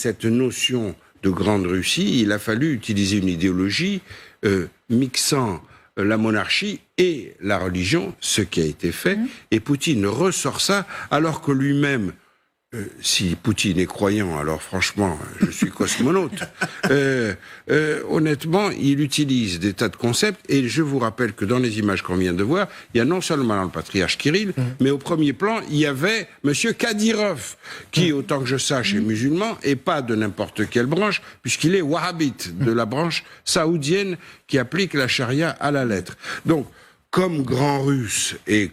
cette notion de Grande Russie, il a fallu utiliser une idéologie mixant la monarchie et la religion, ce qui a été fait, et Poutine ressort ça, alors que lui-même, si Poutine est croyant, alors franchement, je suis cosmonaute, honnêtement, il utilise des tas de concepts, et je vous rappelle que dans les images qu'on vient de voir, il y a non seulement le patriarche Kirill, mais au premier plan, il y avait Monsieur Kadyrov, qui, autant que je sache, est musulman, et pas de n'importe quelle branche, puisqu'il est wahhabite, de la branche saoudienne qui applique la charia à la lettre. Donc, comme grand russe, et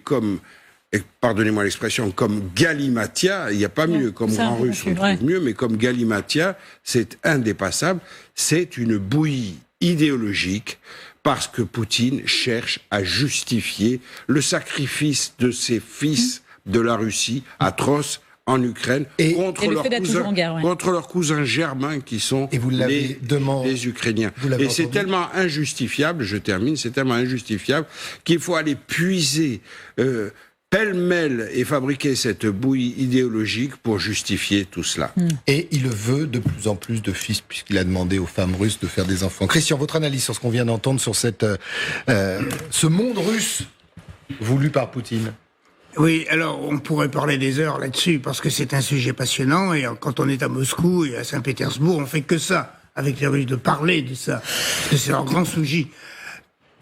pardonnez-moi l'expression, comme Galimatia, il n'y a pas mieux, comme grand russe on trouve mieux, mais comme Galimatia, c'est indépassable, c'est une bouillie idéologique, parce que Poutine cherche à justifier le sacrifice de ses fils de la Russie, atroce, en Ukraine, contre leurs cousins germains qui sont les Ukrainiens. Et c'est tellement injustifiable, je termine, c'est tellement injustifiable qu'il faut aller puiser pêle-mêle et fabriquer cette bouillie idéologique pour justifier tout cela. Et il veut de plus en plus de fils, puisqu'il a demandé aux femmes russes de faire des enfants. Christian, votre analyse sur ce qu'on vient d'entendre, sur ce monde russe voulu par Poutine? Oui, alors on pourrait parler des heures là-dessus, parce que c'est un sujet passionnant, et quand on est à Moscou et à Saint-Pétersbourg, on fait que ça, avec les Russes, de parler de ça, parce que c'est leur grand souci.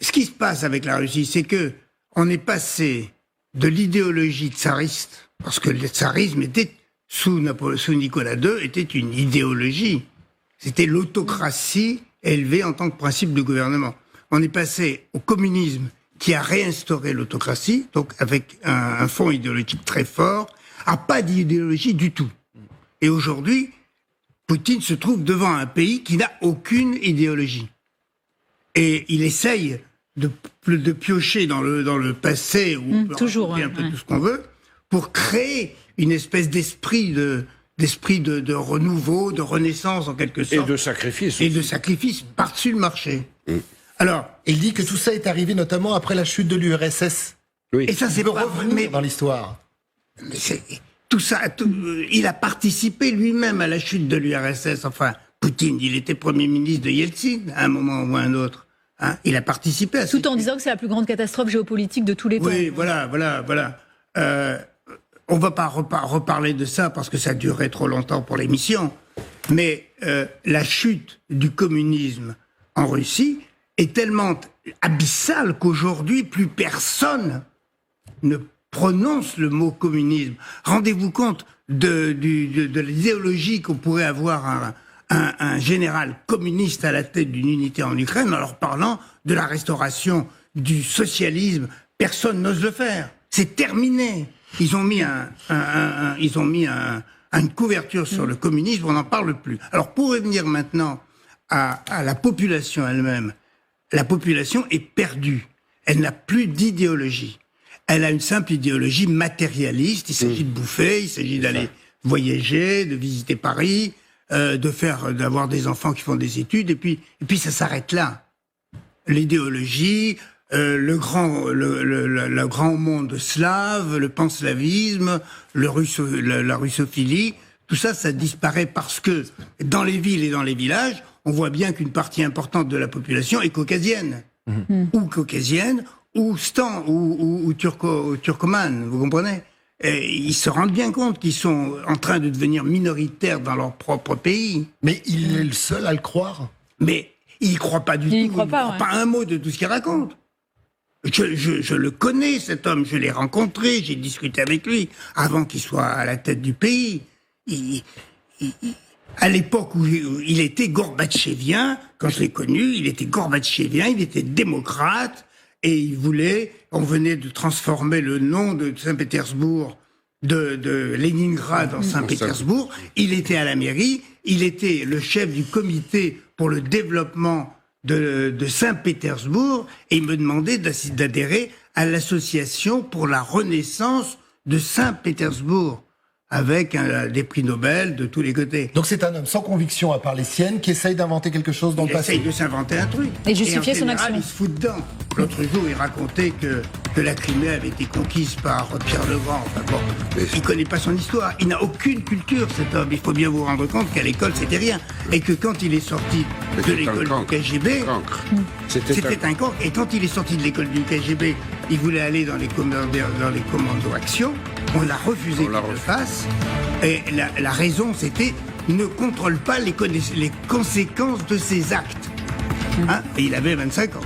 Ce qui se passe avec la Russie, c'est que on est passé de l'idéologie tsariste, parce que le tsarisme était, sous Nicolas II, était une idéologie. C'était l'autocratie élevée en tant que principe de gouvernement. On est passé au communisme, qui a réinstauré l'autocratie, donc avec un fond idéologique très fort, à pas d'idéologie du tout. Et aujourd'hui, Poutine se trouve devant un pays qui n'a aucune idéologie. Et il essaye de piocher dans le passé, ou toujours, un peu tout ce qu'on veut, pour créer une espèce d'esprit de renouveau, de renaissance en quelque sorte. Et de sacrifice. Et de sacrifice par-dessus le marché. Alors, il dit que tout ça est arrivé notamment après la chute de l'URSS. Oui. Et ça, c'est pas revenir dans l'histoire. Mais tout ça, il a participé lui-même à la chute de l'URSS. Enfin, Poutine, il était Premier ministre de Yeltsin à un moment ou à un autre. Il a participé à ça. Tout en disant que c'est la plus grande catastrophe géopolitique de tous les temps. Oui, voilà. On va pas reparler de ça parce que ça durerait trop longtemps pour l'émission. Mais la chute du communisme en Russie est tellement abyssale qu'aujourd'hui, plus personne ne prononce le mot communisme. Rendez-vous compte de l'idéologie qu'on pourrait avoir un général communiste à la tête d'une unité en Ukraine en leur parlant de la restauration du socialisme. Personne n'ose le faire. C'est terminé. Ils ont mis une couverture sur le communisme, on n'en parle plus. Alors pour revenir maintenant à la population elle-même, la population est perdue. Elle n'a plus d'idéologie. Elle a une simple idéologie matérialiste. Il s'agit de bouffer, il s'agit d'aller voyager, de visiter Paris, d'avoir des enfants qui font des études, et puis ça s'arrête là. L'idéologie, le grand monde slave, le panslavisme, la russophilie, tout ça, ça disparaît parce que dans les villes et dans les villages, on voit bien qu'une partie importante de la population est caucasienne, ou turcomane, vous comprenez? Et ils se rendent bien compte qu'ils sont en train de devenir minoritaires dans leur propre pays. Mais il est le seul à le croire. Mais il n'y croit pas du tout. Il n'y croit pas un mot de tout ce qu'il raconte. Je le connais, cet homme, je l'ai rencontré, j'ai discuté avec lui avant qu'il soit à la tête du pays. À l'époque où il était gorbatchevien, quand je l'ai connu, il était gorbatchevien, il était démocrate, et on venait de transformer le nom de Saint-Pétersbourg, de Leningrad en Saint-Pétersbourg. Il était à la mairie, il était le chef du comité pour le développement de Saint-Pétersbourg, et il me demandait d'adhérer à l'association pour la renaissance de Saint-Pétersbourg. avec des prix Nobel de tous les côtés. Donc c'est un homme sans conviction à part les siennes qui essaye d'inventer quelque chose dans le Il passé. essaye de s'inventer un truc. Et justifier en son général, action. il se fout dedans. L'autre jour, il racontait que la Crimée avait été conquise par Pierre le Grand. Enfin bon, il connaît pas son histoire. Il n'a aucune culture, cet homme. Il faut bien vous rendre compte qu'à l'école, c'était rien. Et que quand il est sorti de l'école du KGB, c'était un cancre. Et quand il est sorti de l'école du KGB, il voulait aller dans les commandos action. On l'a refusé qu'il le fasse. Et la raison, c'était ne contrôle pas les conséquences de ses actes. Hein, et il avait 25 ans.